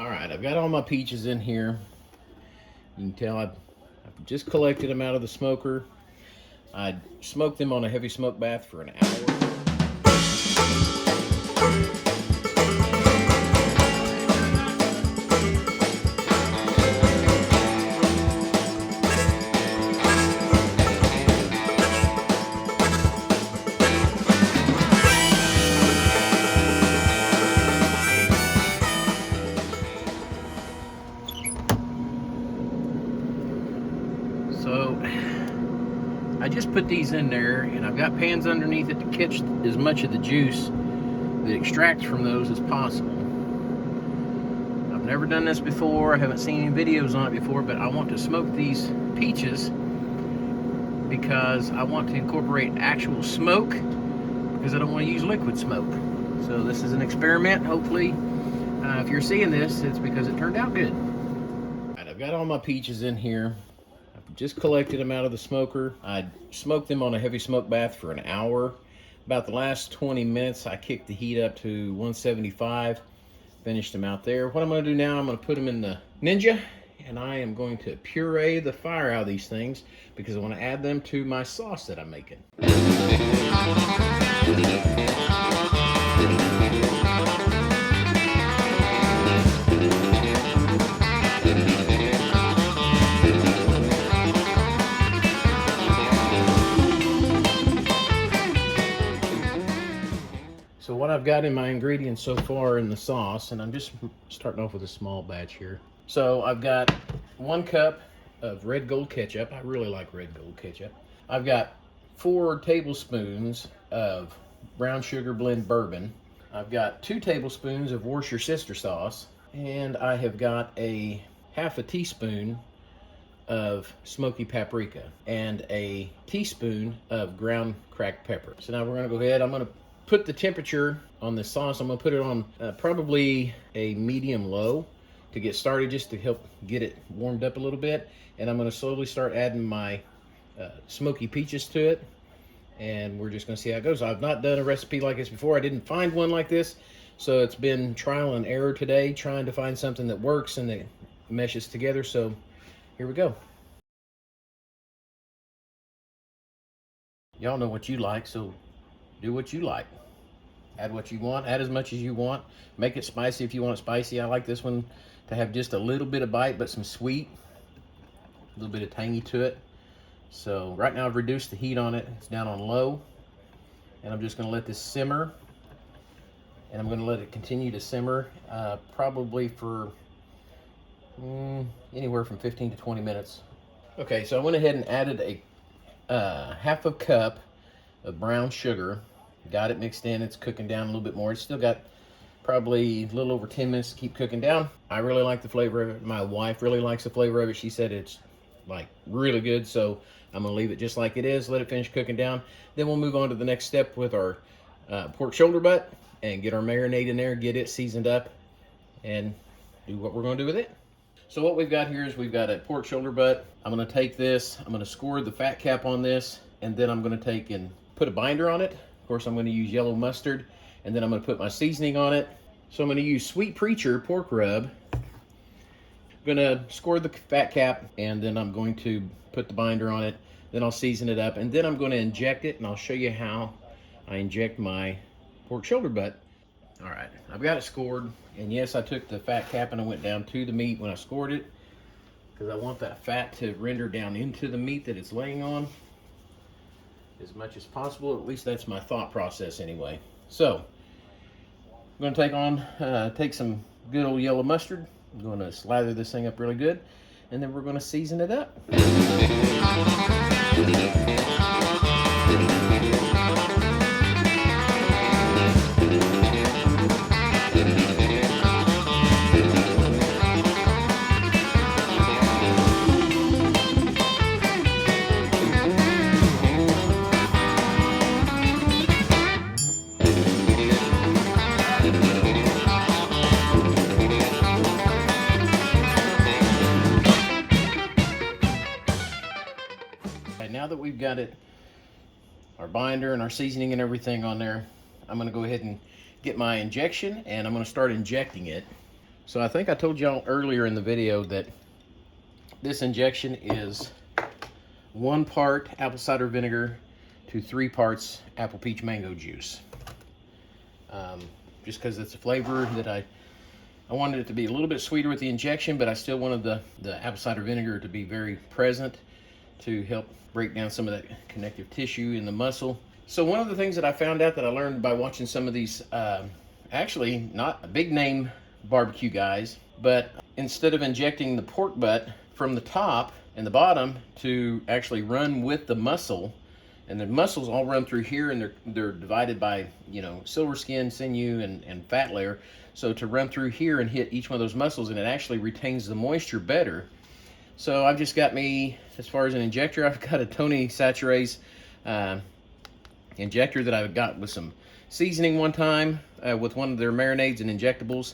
All right, I've got all my peaches in here. You can tell I've just collected them out of the smoker. I smoked them on a heavy smoke bath for an hour. So I just put these in there, and I've got pans underneath it to catch as much of the juice that extracts from those as possible. I've never done this before. I haven't seen any videos on it before, but I want to smoke these peaches because I want to incorporate actual smoke, because I don't want to use liquid smoke. So this is an experiment. Hopefully, if you're seeing this, it's because it turned out good. All right, I've got all my peaches in here. Just collected them out of the smoker. I smoked them on a heavy smoke bath for an hour. About the last 20 minutes, I kicked the heat up to 175. Finished them out there. What I'm going to do now, I'm going to put them in the Ninja, and I am going to puree the fire out of these things because I want to add them to my sauce that I'm making. So what I've got in my ingredients so far in the sauce, and I'm just starting off with a small batch here. So I've got 1 cup of red gold ketchup. I really like red gold ketchup. I've got 4 tablespoons of brown sugar blend bourbon. I've got 2 tablespoons of Worcestershire sauce, and I have got a half a teaspoon of smoky paprika and a teaspoon of ground cracked pepper. So now we're going to go ahead. I'm going to put the temperature on the sauce. I'm going to put it on probably a medium low to get started, just to help get it warmed up a little bit. And I'm going to slowly start adding my smoky peaches to it, and we're just going to see how it goes. I've not done a recipe like this before. I didn't find one like this, so it's been trial and error today, trying to find something that works and that meshes together. So here we go. Y'all know what you like, so do what you like. Add what you want, add as much as you want. Make it spicy if you want it spicy. I like this one to have just a little bit of bite, but some sweet, a little bit of tangy to it. So right now I've reduced the heat on it. It's down on low, and I'm just gonna let this simmer, and I'm gonna let it continue to simmer probably for anywhere from 15 to 20 minutes. Okay, so I went ahead and added a half a cup of brown sugar. Got it mixed in. It's cooking down a little bit more. It's still got probably a little over 10 minutes to keep cooking down. I really like the flavor of it. My wife really likes the flavor of it. She said it's like really good, so I'm gonna leave it just like it is, let it finish cooking down. Then we'll move on to the next step with our pork shoulder butt and get our marinade in there, get it seasoned up, and do what we're gonna do with it. So what we've got here is we've got a pork shoulder butt. I'm gonna take this, I'm gonna score the fat cap on this, and then I'm gonna take and put a binder on it. Of course, I'm going to use yellow mustard, and then I'm going to put my seasoning on it. So I'm going to use Sweet Preacher pork rub. I'm going to score the fat cap, and then I'm going to put the binder on it. Then I'll season it up, and then I'm going to inject it, and I'll show you how I inject my pork shoulder butt. All right, I've got it scored, and yes, I took the fat cap and I went down to the meat when I scored it, because I want that fat to render down into the meat that it's laying on as much as possible. At least that's my thought process anyway. So I'm going to take some good old yellow mustard. I'm going to slather this thing up really good, and then we're going to season it up. Now that we've got it, our binder and our seasoning and everything on there, I'm going to go ahead and get my injection, and I'm going to start injecting it. So I think I told y'all earlier in the video that this injection is 1 part apple cider vinegar to 3 parts apple peach mango juice. Just because it's a flavor that I wanted it to be a little bit sweeter with the injection, but I still wanted the apple cider vinegar to be very present to help break down some of that connective tissue in the muscle. So one of the things that I found out that I learned by watching some of these, actually not big name barbecue guys, but instead of injecting the pork butt from the top and the bottom to actually run with the muscle, and the muscles all run through here, and they're divided by, you know, silver skin, sinew, and fat layer. So to run through here and hit each one of those muscles, and it actually retains the moisture better. So I've just got me, as far as an injector, I've got a Tony Chachere's injector that I got with some seasoning one time with one of their marinades and injectables.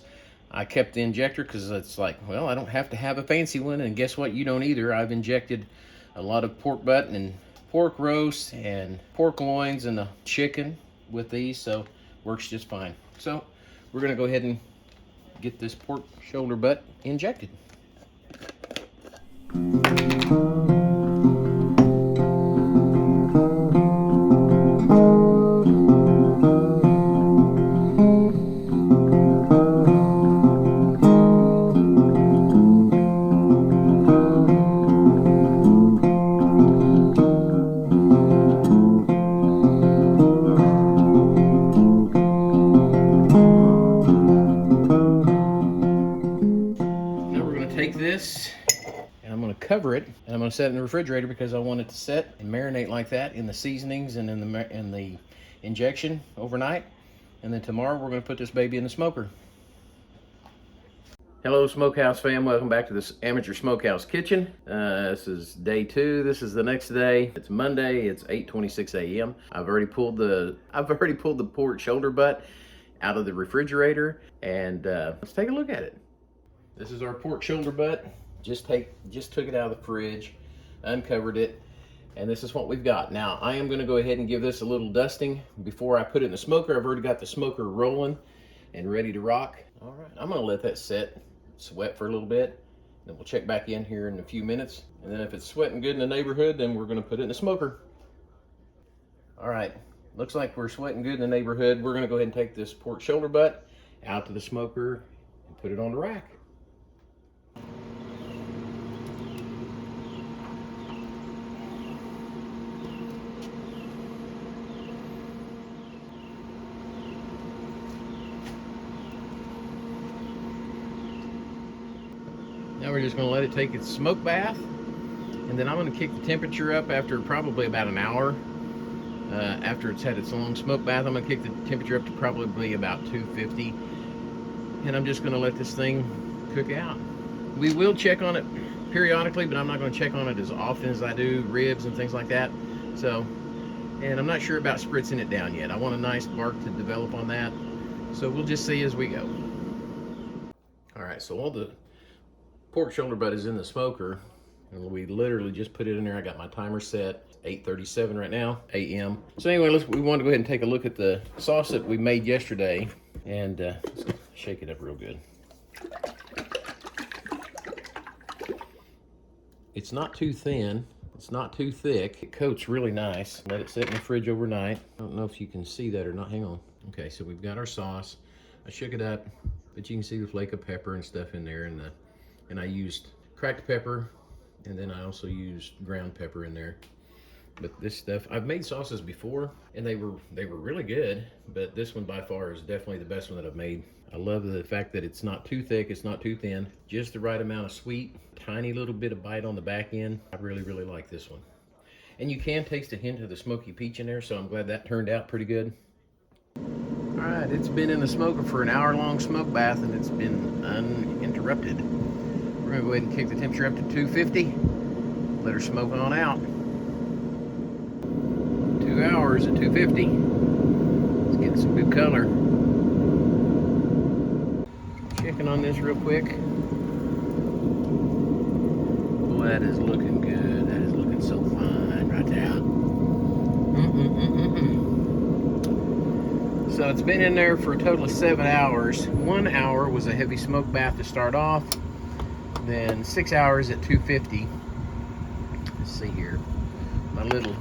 I kept the injector because it's like, well, I don't have to have a fancy one, and guess what? You don't either. I've injected a lot of pork butt and pork roast and pork loins and the chicken with these, so works just fine. So we're gonna go ahead and get this pork shoulder butt injected. This, and I'm going to cover it, and I'm going to set it in the refrigerator because I want it to set and marinate like that in the seasonings and in the injection overnight. And then tomorrow we're going to put this baby in the smoker. Hello Smokehouse fam, welcome back to this Amateur Smokehouse kitchen. This is day 2. This is the next day. It's Monday. It's 8:26 a.m. I've already pulled the pork shoulder butt out of the refrigerator, and let's take a look at it. This is our pork shoulder butt. Just took it out of the fridge, uncovered it, and this is what we've got. Now, I am gonna go ahead and give this a little dusting before I put it in the smoker. I've already got the smoker rolling and ready to rock. All right, I'm gonna let that sweat for a little bit. Then we'll check back in here in a few minutes. And then if it's sweating good in the neighborhood, then we're gonna put it in the smoker. All right, looks like we're sweating good in the neighborhood. We're gonna go ahead and take this pork shoulder butt out to the smoker and put it on the rack. Now we're just going to let it take its smoke bath, and then I'm going to kick the temperature up after probably about an hour. After it's had its long smoke bath, I'm going to kick the temperature up to probably about 250, and I'm just going to let this thing cook out. We will check on it periodically, but I'm not going to check on it as often as I do ribs and things like that. So, and I'm not sure about spritzing it down yet. I want a nice bark to develop on that, so we'll just see as we go. All right, so all the pork shoulder butt is in the smoker, and we literally just put it in there. I got my timer set, 8:37 right now, a.m. So anyway, we want to go ahead and take a look at the sauce that we made yesterday, and let's shake it up real good. It's not too thin, it's not too thick. It coats really nice. Let it sit in the fridge overnight. I don't know if you can see that or not. Hang on. Okay, so we've got our sauce. I shook it up, but you can see the flake of pepper and stuff in there, and I used cracked pepper, and then I also used ground pepper in there. But this stuff, I've made sauces before, and they were really good, but this one by far is definitely the best one that I've made. I love the fact that it's not too thick, it's not too thin, just the right amount of sweet, tiny little bit of bite on the back end. I really, really like this one. And you can taste a hint of the smoky peach in there, so I'm glad that turned out pretty good. All right, it's been in the smoker for an hour-long smoke bath, and it's been uninterrupted. We're gonna go ahead and kick the temperature up to 250. Let her smoke on out. 2 hours at 250. It's getting some good color. Checking on this real quick. Boy, that is looking good. That is looking so fine right there. So So it's been in there for a total of 7 hours. 1 hour was a heavy smoke bath to start off. Then 6 hours at 250. Let's see here. My little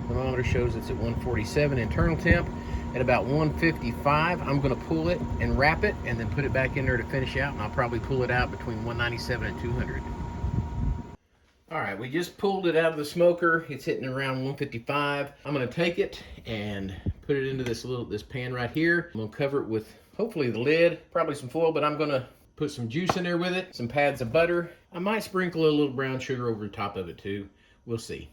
thermometer shows it's at 147 internal temp. At about 155, I'm gonna pull it and wrap it and then put it back in there to finish out, and I'll probably pull it out between 197 and 200. All right, we just pulled it out of the smoker. It's hitting around 155. I'm gonna take it and put it into this pan right here. I'm gonna cover it with hopefully the lid, probably some foil, but I'm gonna put some juice in there with it, some pads of butter. I might sprinkle a little brown sugar over the top of it too. We'll see.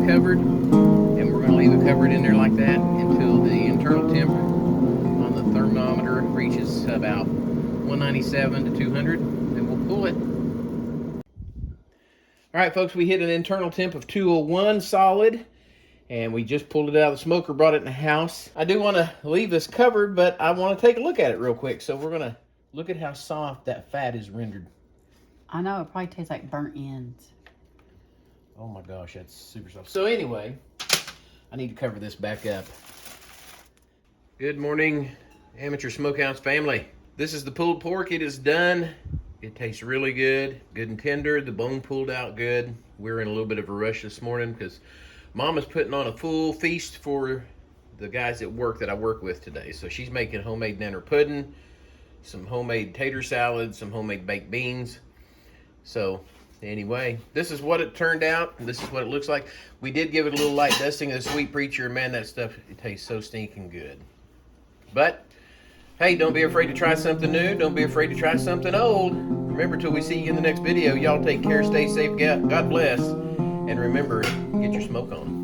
Covered, and we're going to leave it covered in there like that until the internal temp on the thermometer reaches about 197 to 200, then we'll pull it. All right, folks, we hit an internal temp of 201 solid, and we just pulled it out of the smoker, brought it in the house. I do want to leave this covered, but I want to take a look at it real quick. So we're going to look at how soft that fat is rendered. I know, it probably tastes like burnt ends. Oh my gosh, that's super soft. So anyway, I need to cover this back up. Good morning, Amateur Smokehouse family. This is the pulled pork. It is done. It tastes really good, good and tender. The bone pulled out good. We're in a little bit of a rush this morning because Mama's putting on a full feast for the guys at work that I work with today. So she's making homemade nanner pudding, some homemade tater salad, some homemade baked beans. So anyway, this is what it turned out. This is what it looks like. We did give it a little light dusting of the Sweet Preacher. Man, that stuff, it tastes so stinking good. But, hey, don't be afraid to try something new. Don't be afraid to try something old. Remember, till we see you in the next video, y'all take care, stay safe, God bless. And remember, get your smoke on.